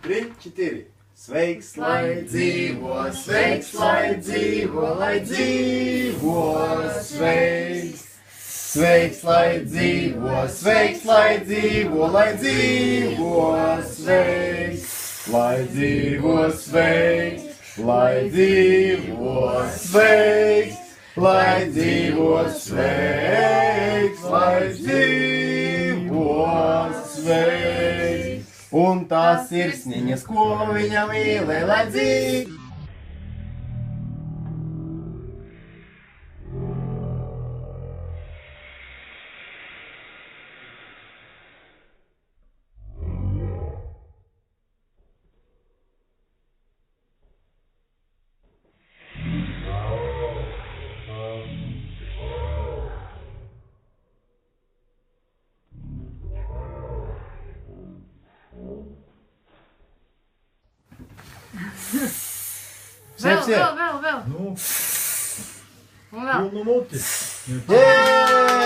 3, 4. Sveiks, lai dzīvo, sveiks, lai dzīvo, lai dzīvo, sveiks. Sveiks, lai dzīvo, sveiks, lai dzīvo, lai dzīvo, sveiks. Lai dzīvo, sveiks, lai dzīvo, sveiks, lai dzīvo, sveiks, lai dzīvo, sveiks. Un tās sirsniņas, ko viņa mīlē, lai dzīvo. Vēl. Nu, Un vēl. pilnu muti. Jē!